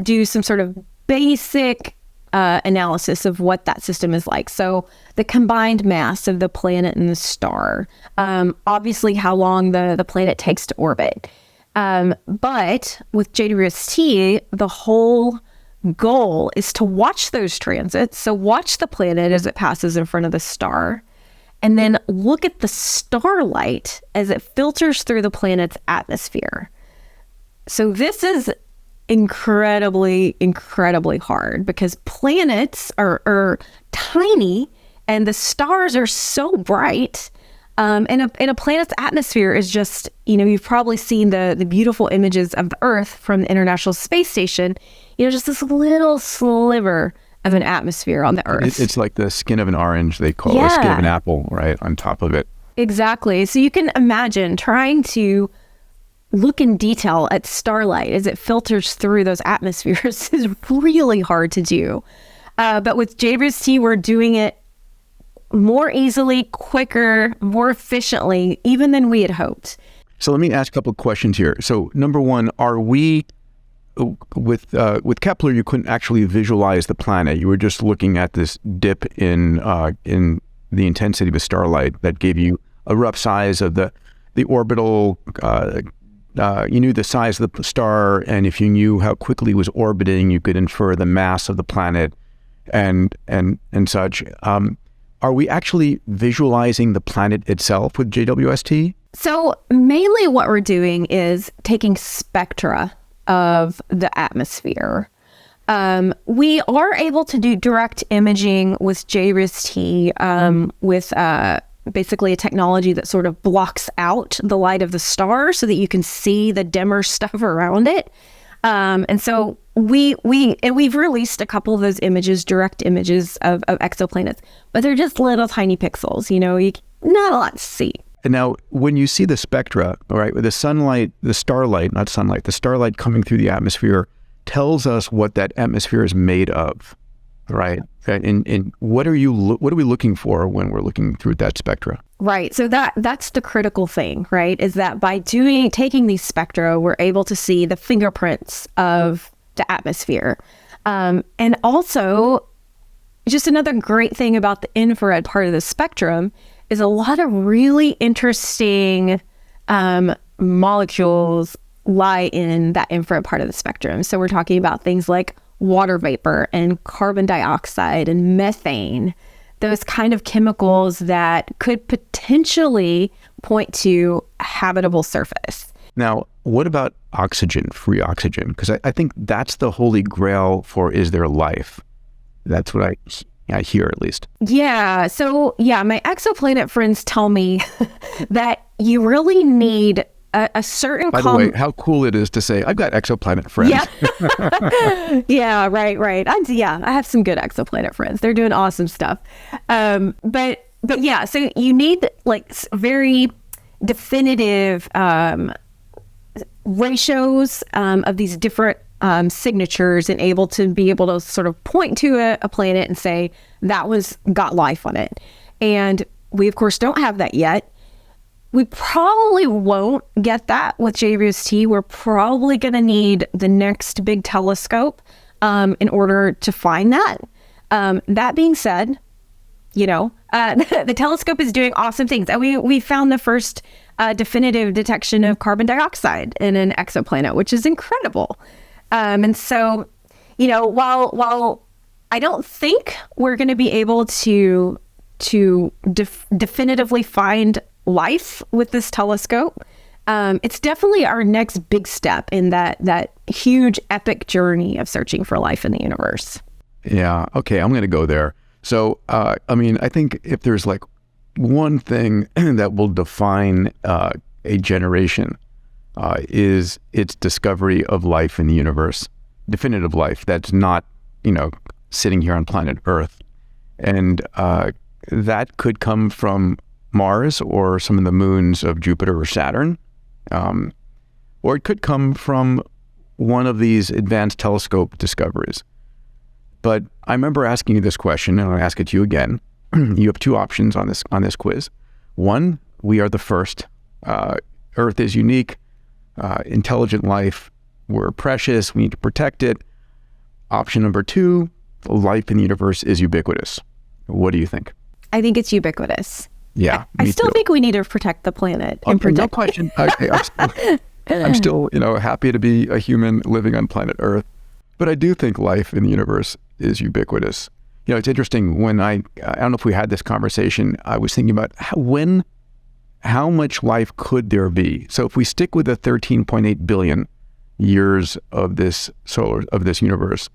do some sort of basic analysis of what that system is like. So the combined mass of the planet and the star, obviously how long the planet takes to orbit. But with JWST, the whole goal is to watch those transits. So watch the planet as it passes in front of the star and then look at the starlight as it filters through the planet's atmosphere. So this is incredibly hard because planets are tiny and the stars are so bright. And a planet's atmosphere is just, you've probably seen the beautiful images of the Earth from the International Space Station, just this little sliver of an atmosphere on the Earth.
It's like the skin of an orange, they call it, or skin of an apple, right, on top of it.
Exactly. So you can imagine trying to look in detail at starlight as it filters through those atmospheres is really hard to do. But with JWST, we're doing it more easily, quicker, more efficiently, even than we had hoped.
So let me ask a couple of questions here. So number one, are we, with Kepler, you couldn't actually visualize the planet. You were just looking at this dip in the intensity of the starlight that gave you a rough size of the orbital. You knew the size of the star, and if you knew how quickly it was orbiting, you could infer the mass of the planet and such. Are we actually visualizing the planet itself with JWST?
So mainly what we're doing is taking spectra of the atmosphere. We are able to do direct imaging with JWST with basically a technology that sort of blocks out the light of the star so that you can see the dimmer stuff around it. And so we've released a couple of those images, direct images of exoplanets, but they're just little tiny pixels, not a lot to see.
And now when you see the spectra, all right, with the starlight coming through the atmosphere tells us what that atmosphere is made of, right? And what are we looking for when we're looking through that spectra?
Right. So that's the critical thing, right? Is that by taking these spectra, we're able to see the fingerprints of the atmosphere. And also, just another great thing about the infrared part of the spectrum is a lot of really interesting molecules lie in that infrared part of the spectrum. So we're talking about things like water vapor and carbon dioxide and methane, those kind of chemicals that could potentially point to a habitable surface.
Now, what about oxygen, free oxygen? Because I think that's the holy grail for is there life? That's what I hear, at least.
Yeah. So, my exoplanet friends tell me that you really need a certain...
By the way, how cool it is to say, I've got exoplanet friends.
Yeah, yeah, right. I have some good exoplanet friends. They're doing awesome stuff. But yeah, so you need like very definitive ratios of these different signatures and able to sort of point to a planet and say that got life on it. And we of course don't have that yet. We probably won't get that with JWST. We're probably going to need the next big telescope in order to find that. That being said, the telescope is doing awesome things. And we found the first definitive detection of carbon dioxide in an exoplanet, which is incredible. And so, while I don't think we're going to be able to definitively find life with this telescope, it's definitely our next big step in that huge epic journey of searching for life in the universe.
Yeah. Okay. I'm going to go there. So, I think if there's like one thing that will define a generation is its discovery of life in the universe, definitive life that's not, sitting here on planet Earth. And that could come from Mars or some of the moons of Jupiter or Saturn, or it could come from one of these advanced telescope discoveries. But I remember asking you this question, and I'll ask it to you again. You have two options on this quiz. One, we are the first. Earth is unique, intelligent life. We're precious. We need to protect it. Option number two, life in the universe is ubiquitous. What do you think?
I think it's ubiquitous.
Yeah,
I still think we need to protect the planet and protect.
No question. Okay, I'm still, happy to be a human living on planet Earth, but I do think life in the universe is ubiquitous. It's interesting when I don't know if we had this conversation, I was thinking about how much life could there be? So if we stick with the 13.8 billion years of this universe,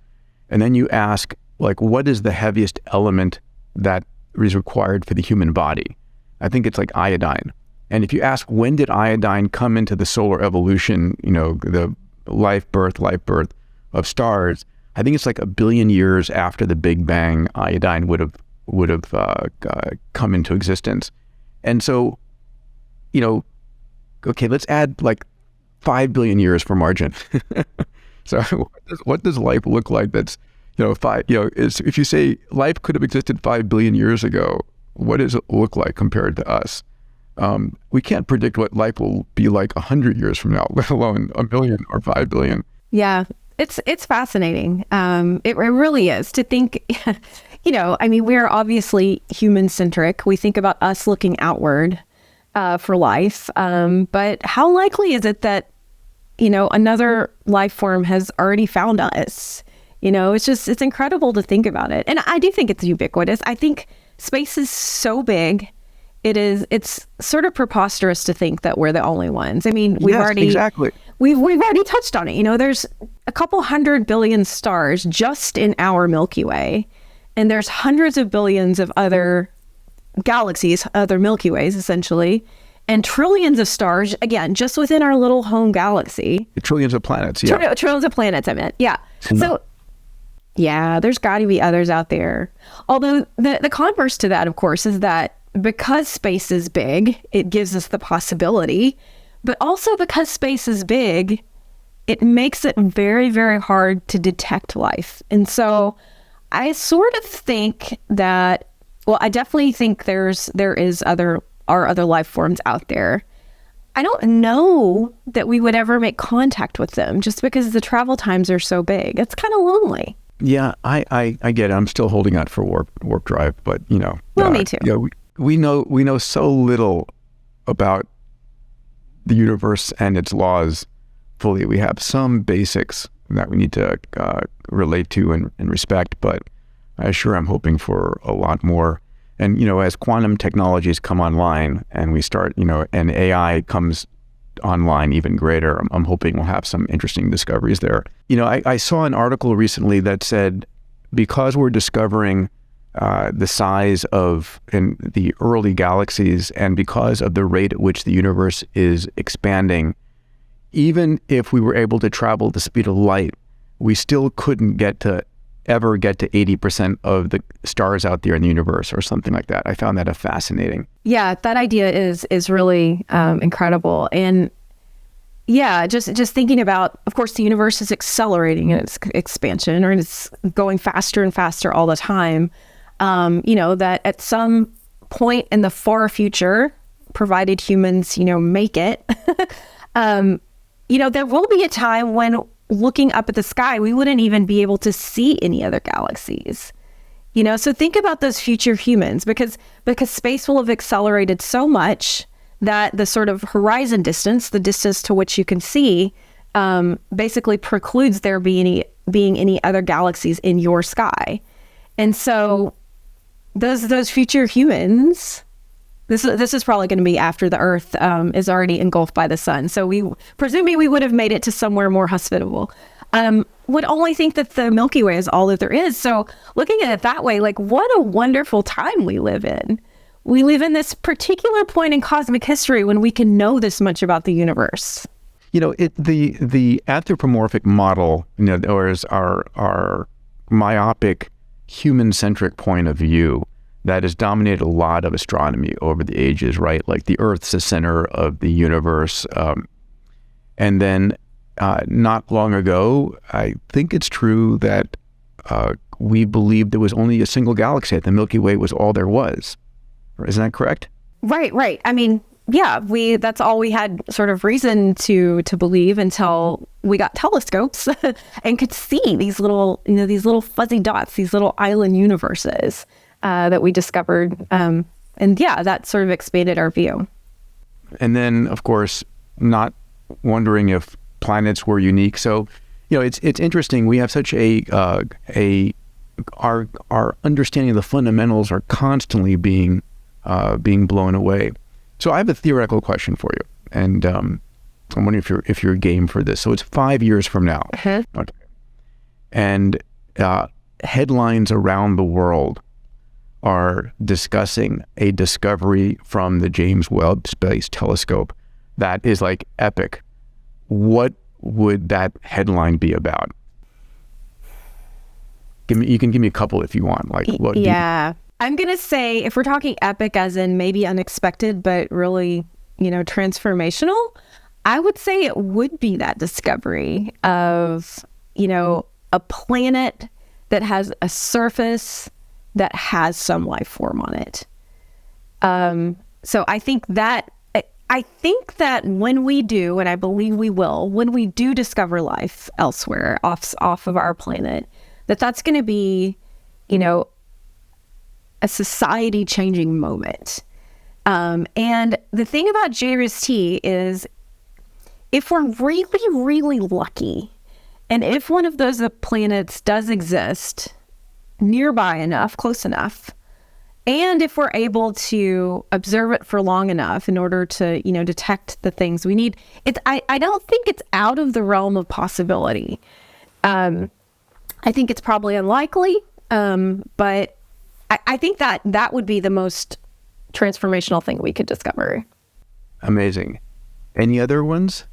and then you ask, like, what is the heaviest element that is required for the human body? I think it's like iodine. And if you ask, when did iodine come into the solar evolution, the life birth of stars, I think it's like 1 billion years after the Big Bang, iodine would have come into existence. And so, okay, let's add like 5 billion years for margin. So what does life look like that's, if you say life could have existed 5 billion years ago, what does it look like compared to us? We can't predict what life will be like 100 years from now, let alone 1 million or 5 billion.
Yeah, it's fascinating. It really is to think, we're obviously human-centric. We think about us looking outward for life. But how likely is it that, another life form has already found us? It's incredible to think about it. And I do think it's ubiquitous. I think space is so big. It's sort of preposterous to think that we're the only ones. I mean, we've already touched on it. There's a couple 100 billion stars just in our Milky Way, and there's hundreds of billions of other galaxies, other Milky Ways, essentially, and trillions of stars, again, just within our little home galaxy.
Trillions of planets, yeah.
Trillions of planets, I meant, yeah. So, yeah, there's got to be others out there. Although the converse to that, of course, is that because space is big, it gives us the possibility, but also because space is big, it makes it very, very hard to detect life. And so I sort of think that, I definitely think there are other life forms out there. I don't know that we would ever make contact with them just because the travel times are so big. It's kind of lonely.
Yeah, I get it. I'm still holding out for warp drive, but
me too.
Yeah, we know so little about the universe and its laws fully. We have some basics that we need to relate to and respect, but I sure am hoping for a lot more. And as quantum technologies come online and we start, and AI comes online even greater, I'm hoping we'll have some interesting discoveries there. I saw an article recently that said, because we're discovering the size of in the early galaxies, and because of the rate at which the universe is expanding, even if we were able to travel the speed of light, we still couldn't ever get to 80% of the stars out there in the universe or something like that. I found that fascinating.
Yeah, that idea is really incredible. And yeah, just thinking about, of course, the universe is accelerating in its expansion, or it's going faster and faster all the time. That at some point in the far future, provided humans, make it, there will be a time when looking up at the sky, we wouldn't even be able to see any other galaxies. So think about those future humans, because space will have accelerated so much that the sort of horizon distance, the distance to which you can see, basically precludes there being any other galaxies in your sky. And so those future humans, this is probably going to be after the Earth is already engulfed by the sun. So presumably we would have made it to somewhere more hospitable. Would only think that the Milky Way is all that there is. So looking at it that way, like, what a wonderful time we live in. We live in this particular point in cosmic history when we can know this much about the universe.
The anthropomorphic model, or is our myopic human-centric point of view that has dominated a lot of astronomy over the ages, right? Like the Earth's the center of the universe. And then not long ago, I think it's true that we believed there was only a single galaxy, that the Milky Way was all there was. Isn't that correct?
Right. I mean, yeah, that's all we had sort of reason to believe until we got telescopes and could see these little fuzzy dots, these little island universes that we discovered. And yeah, that sort of expanded our view.
And then, of course, not wondering if planets were unique. So, it's interesting. We have such a our understanding of the fundamentals are constantly being blown away. So I have a theoretical question for you, and I'm wondering if you're game for this. So it's 5 years from now, okay. And headlines around the world are discussing a discovery from the James Webb Space Telescope that is like epic. What would that headline be about? You can give me a couple if you want. Like what?
Yeah. I'm going to say, if we're talking epic as in maybe unexpected, but really, transformational, I would say it would be that discovery of, a planet that has a surface that has some life form on it. So I think that when we do, and I believe we will, when we do discover life elsewhere off of our planet, that's going to be, a society changing moment. And the thing about JRST is, if we're really, really lucky, and if one of those planets does exist nearby enough, close enough, and if we're able to observe it for long enough in order to, detect the things we need, I don't think it's out of the realm of possibility. I think it's probably unlikely, but I think that would be the most transformational thing we could discover.
Amazing. Any other ones?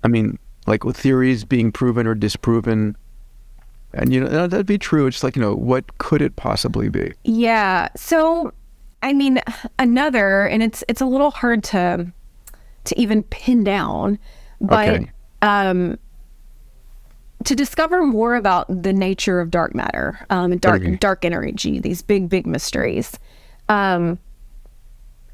I mean, like with theories being proven or disproven, and that'd be true. It's like, what could it possibly be?
Yeah. So, I mean, another, and it's a little hard to even pin down, but okay. To discover more about the nature of dark matter, dark energy, these big mysteries.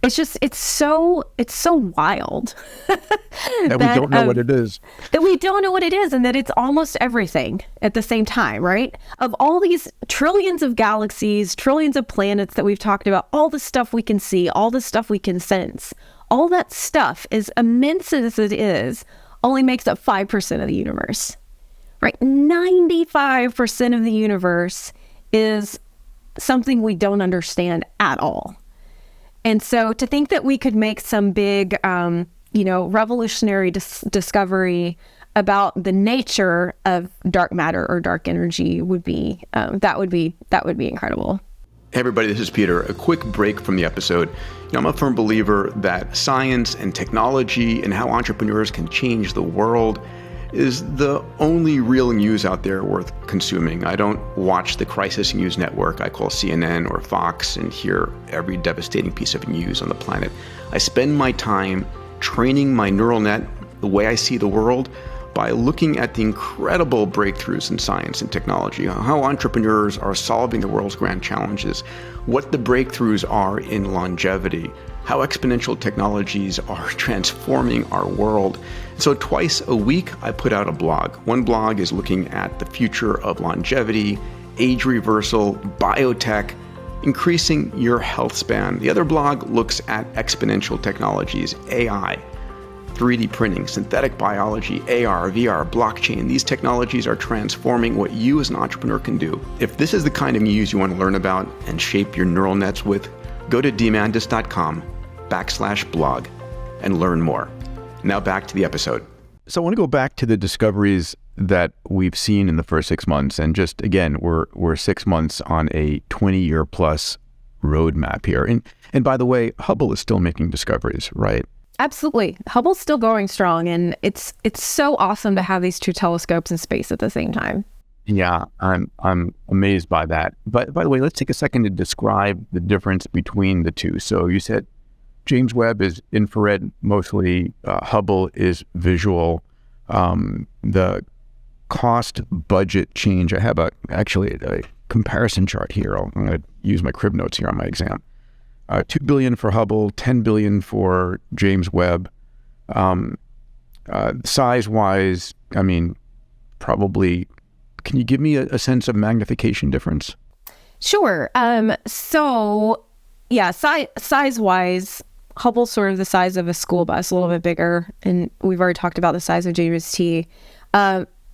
It's so wild
that we don't know what it is.
That we don't know what it is, and that it's almost everything at the same time, right? Of all these trillions of galaxies, trillions of planets that we've talked about, all the stuff we can see, all the stuff we can sense, all that stuff, as immense as it is, only makes up 5% of the universe, right? 95% of the universe is something we don't understand at all. And so to think that we could make some big, revolutionary discovery about the nature of dark matter or dark energy would be incredible.
Hey everybody, this is Peter. A quick break from the episode. I'm a firm believer that science and technology and how entrepreneurs can change the world is the only real news out there worth consuming. I don't watch the crisis news network I call CNN or Fox and hear every devastating piece of news on the planet. I spend my time training my neural net, the way I see the world, by looking at the incredible breakthroughs in science and technology, how entrepreneurs are solving the world's grand challenges, what the breakthroughs are in longevity, how exponential technologies are transforming our world. So twice a week, I put out a blog. One blog is looking at the future of longevity, age reversal, biotech, increasing your health span. The other blog looks at exponential technologies, AI, 3D printing, synthetic biology, AR, VR, blockchain. These technologies are transforming what you as an entrepreneur can do. If this is the kind of news you want to learn about and shape your neural nets with, go to Diamandis.com/blog and learn more. Now back to the episode.
So I want to go back to the discoveries that we've seen in the first 6 months. And just again, we're 6 months on a 20-year plus roadmap here. And by the way, Hubble is still making discoveries, right?
Absolutely. Hubble's still going strong, and it's so awesome to have these two telescopes in space at the same time.
Yeah, I'm amazed by that. But by the way, let's take a second to describe the difference between the two. So you said James Webb is infrared mostly, Hubble is visual. The cost budget change, I have actually a comparison chart here. I'm going to use my crib notes here on my exam. $2 billion for Hubble, $10 billion for James Webb. Size-wise, I mean, probably, can you give me a sense of magnification difference?
Sure. So, yeah, size-wise, Hubble's sort of the size of a school bus, a little bit bigger, and we've already talked about the size of JRST.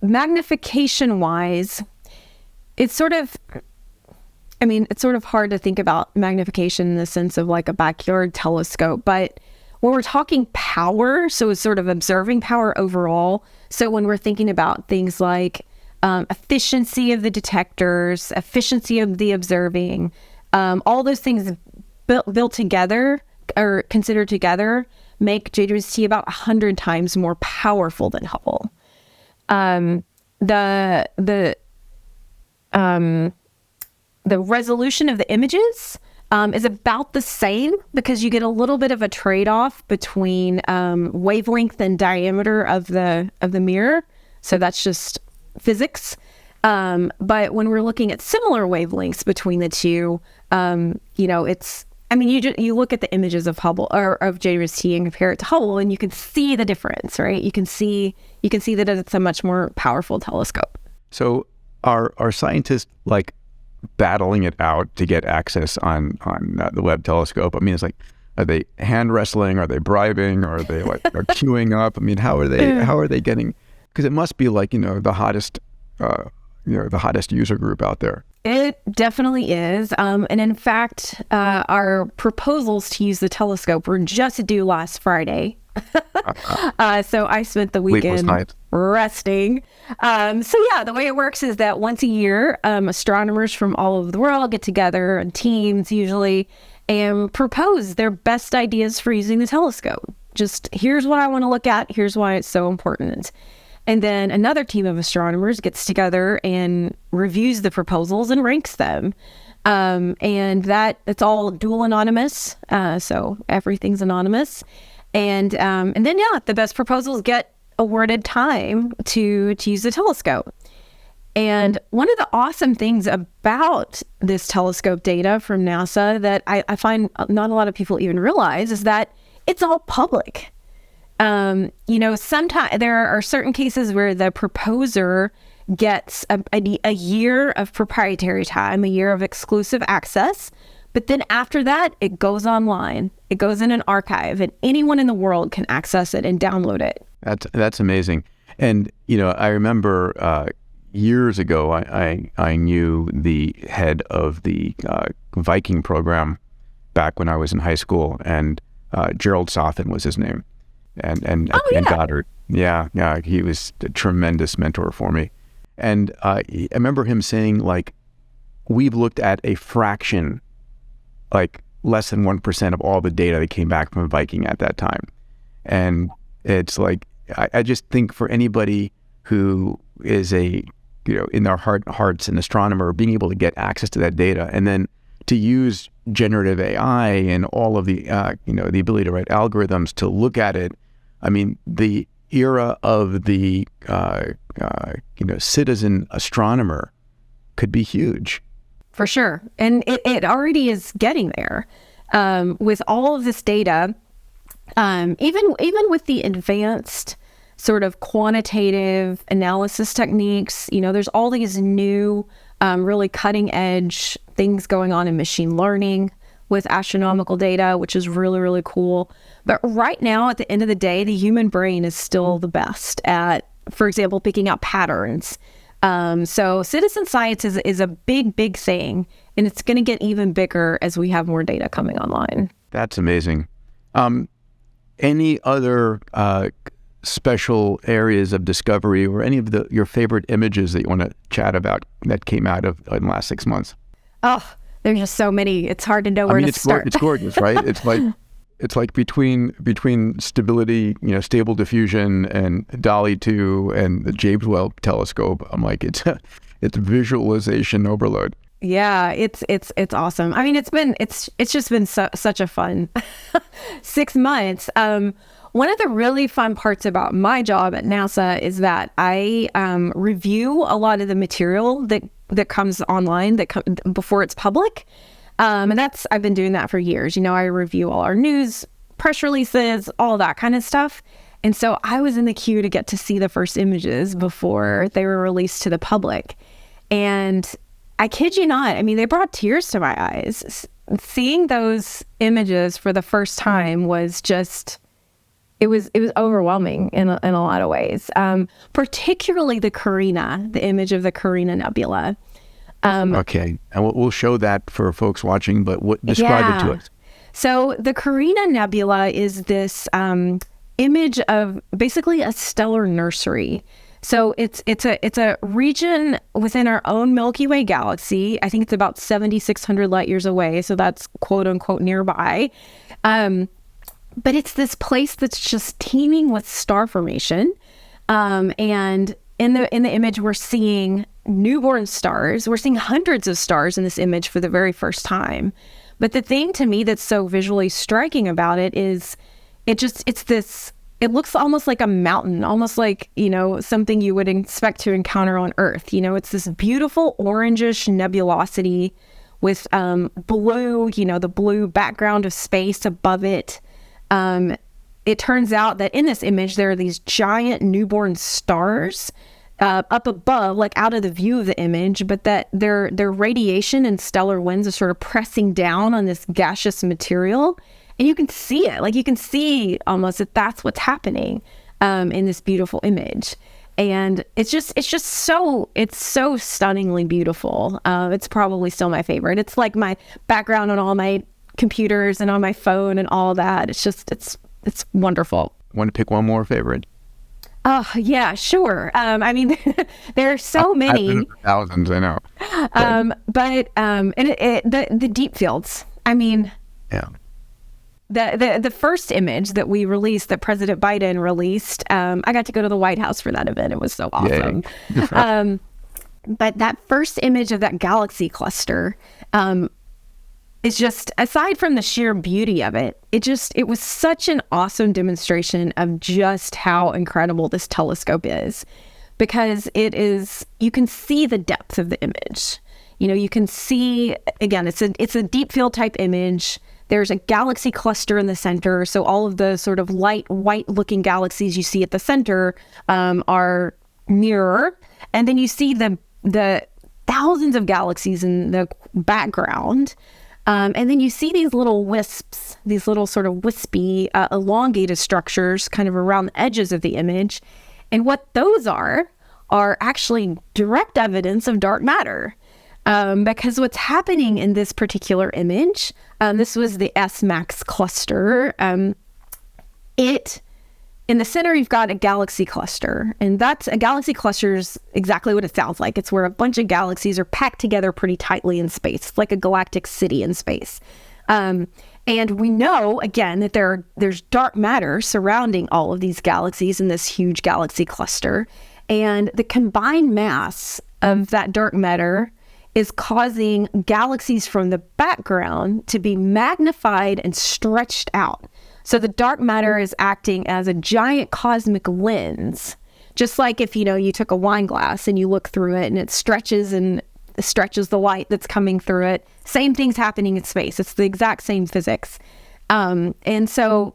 magnification wise, it's sort of hard to think about magnification in the sense of like a backyard telescope, but when we're talking power, so it's sort of observing power overall. So when we're thinking about things like efficiency of the detectors, efficiency of the observing, all those things built together or considered together make JWST about 100 times more powerful than Hubble. The resolution of the images is about the same because you get a little bit of a trade-off between wavelength and diameter of the mirror. So that's just physics. But when we're looking at similar wavelengths between the two, you look at the images of Hubble or of JWST and compare it to Hubble, and you can see the difference, right? You can see that it's a much more powerful telescope.
So are scientists like battling it out to get access on the Webb telescope? I mean, it's like, are they hand wrestling? Are they bribing? Are they like are queuing up? I mean, how are they getting? Because it must be like the hottest user group out there.
It definitely is. And in fact, our proposals to use the telescope were just due last Friday. So I spent the weekend resting. The way it works is that once a year, astronomers from all over the world get together in teams usually and propose their best ideas for using the telescope. Just here's what I want to look at. Here's why it's so important. And then another team of astronomers gets together and reviews the proposals and ranks them. And that it's all dual anonymous. So everything's anonymous. And then the best proposals get awarded time to use the telescope. And one of the awesome things about this telescope data from NASA that I find not a lot of people even realize is that it's all public. Sometimes there are certain cases where the proposer gets a year of proprietary time, a year of exclusive access. But then after that, it goes online. It goes in an archive, and anyone in the world can access it and download it.
That's amazing. And I remember years ago, I knew the head of the Viking program back when I was in high school, and Gerald Sofin was his name, and Goddard. Yeah, he was a tremendous mentor for me. And I remember him saying, like, we've looked at a fraction, like less than 1% of all the data that came back from Viking at that time. And it's like, I just think for anybody who is in their hearts an astronomer, being able to get access to that data and then to use generative AI and all of the, the ability to write algorithms to look at it. I mean, the era of the, citizen astronomer could be huge.
For sure. And it already is getting there. With all of this data, even with the advanced sort of quantitative analysis techniques, there's all these new, really cutting edge things going on in machine learning with astronomical data, which is really, really cool. But right now, at the end of the day, the human brain is still the best at, for example, picking out patterns. So citizen science is a big thing, and it's going to get even bigger as we have more data coming online.
That's amazing. Any other special areas of discovery or any of your favorite images that you want to chat about that came out of in the last 6 months?
Oh, there's just so many. It's hard to know where to start.
It's gorgeous, right? It's like between stability, stable diffusion, and Dolly 2 and the James Webb telescope. I'm like, it's visualization overload.
Yeah, it's awesome. I mean, it's just been such a fun 6 months. One of the really fun parts about my job at NASA is that I review a lot of the material that comes online before it's public. And I've been doing that for years. I review all our news, press releases, all that kind of stuff. And so I was in the queue to get to see the first images before they were released to the public. And I kid you not, I mean, they brought tears to my eyes. Seeing those images for the first time was just it was overwhelming in a lot of ways, particularly the Carina, the image of the Carina Nebula.
Okay, and we'll show that for folks watching, but describe it to us.
So the Carina Nebula is this image of basically a stellar nursery. So it's a region within our own Milky Way galaxy. I think it's about 7,600 light years away, so that's quote unquote nearby. But it's this place that's just teeming with star formation. And in the image, we're seeing newborn stars. We're seeing hundreds of stars in this image for the very first time. But the thing to me that's so visually striking about it is it looks almost like a mountain, almost like, something you would expect to encounter on Earth. It's this beautiful orangish nebulosity with blue, the blue background of space above it. It turns out that in this image, there are these giant newborn stars up above, like out of the view of the image, but that their radiation and stellar winds are sort of pressing down on this gaseous material. And you can see it, like you can see almost that that's what's happening in this beautiful image. And it's so stunningly beautiful. It's probably still my favorite. It's like my background on all my computers and on my phone and all that. It's wonderful.
Want to pick one more favorite?
Oh, yeah, sure. There are so many.
Thousands, I know.
The deep fields.
Yeah.
The first image that we released, that President Biden released, I got to go to the White House for that event. It was so awesome. But that first image of that galaxy cluster is just, aside from the sheer beauty of it, it was such an awesome demonstration of just how incredible this telescope is, because you can see the depth of the image. You can see, again, it's a deep field type image. There's a galaxy cluster in the center. So all of the sort of light white looking galaxies you see at the center are nearer. And then you see the thousands of galaxies in the background. And then you see these little wisps, these little sort of wispy, elongated structures kind of around the edges of the image. And what those are actually direct evidence of dark matter. Because what's happening in this particular image, this was the S-Max cluster. In the center, you've got a galaxy cluster, and a galaxy cluster is exactly what it sounds like. It's where a bunch of galaxies are packed together pretty tightly in space. It's like a galactic city in space. And we know, again, that there's dark matter surrounding all of these galaxies in this huge galaxy cluster. And the combined mass of that dark matter is causing galaxies from the background to be magnified and stretched out. So the dark matter is acting as a giant cosmic lens, just like if, you took a wine glass and you look through it and it stretches the light that's coming through it. Same thing's happening in space. It's the exact same physics. And so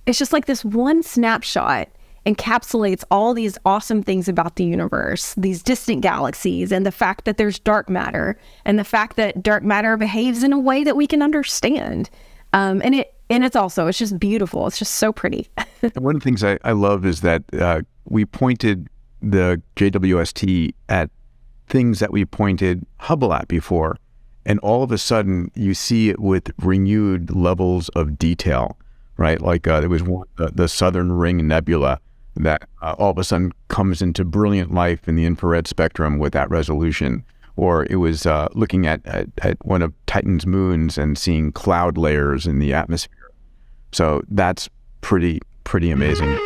it's just like this one snapshot encapsulates all these awesome things about the universe, these distant galaxies, and the fact that there's dark matter, and the fact that dark matter behaves in a way that we can understand. And it's just beautiful. It's just so pretty.
One of the things I love is that we pointed the JWST at things that we pointed Hubble at before, and all of a sudden you see it with renewed levels of detail, right? Like there was one, the Southern Ring Nebula, that all of a sudden comes into brilliant life in the infrared spectrum with that resolution. Or it was looking at one of Titan's moons and seeing cloud layers in the atmosphere. So that's pretty amazing.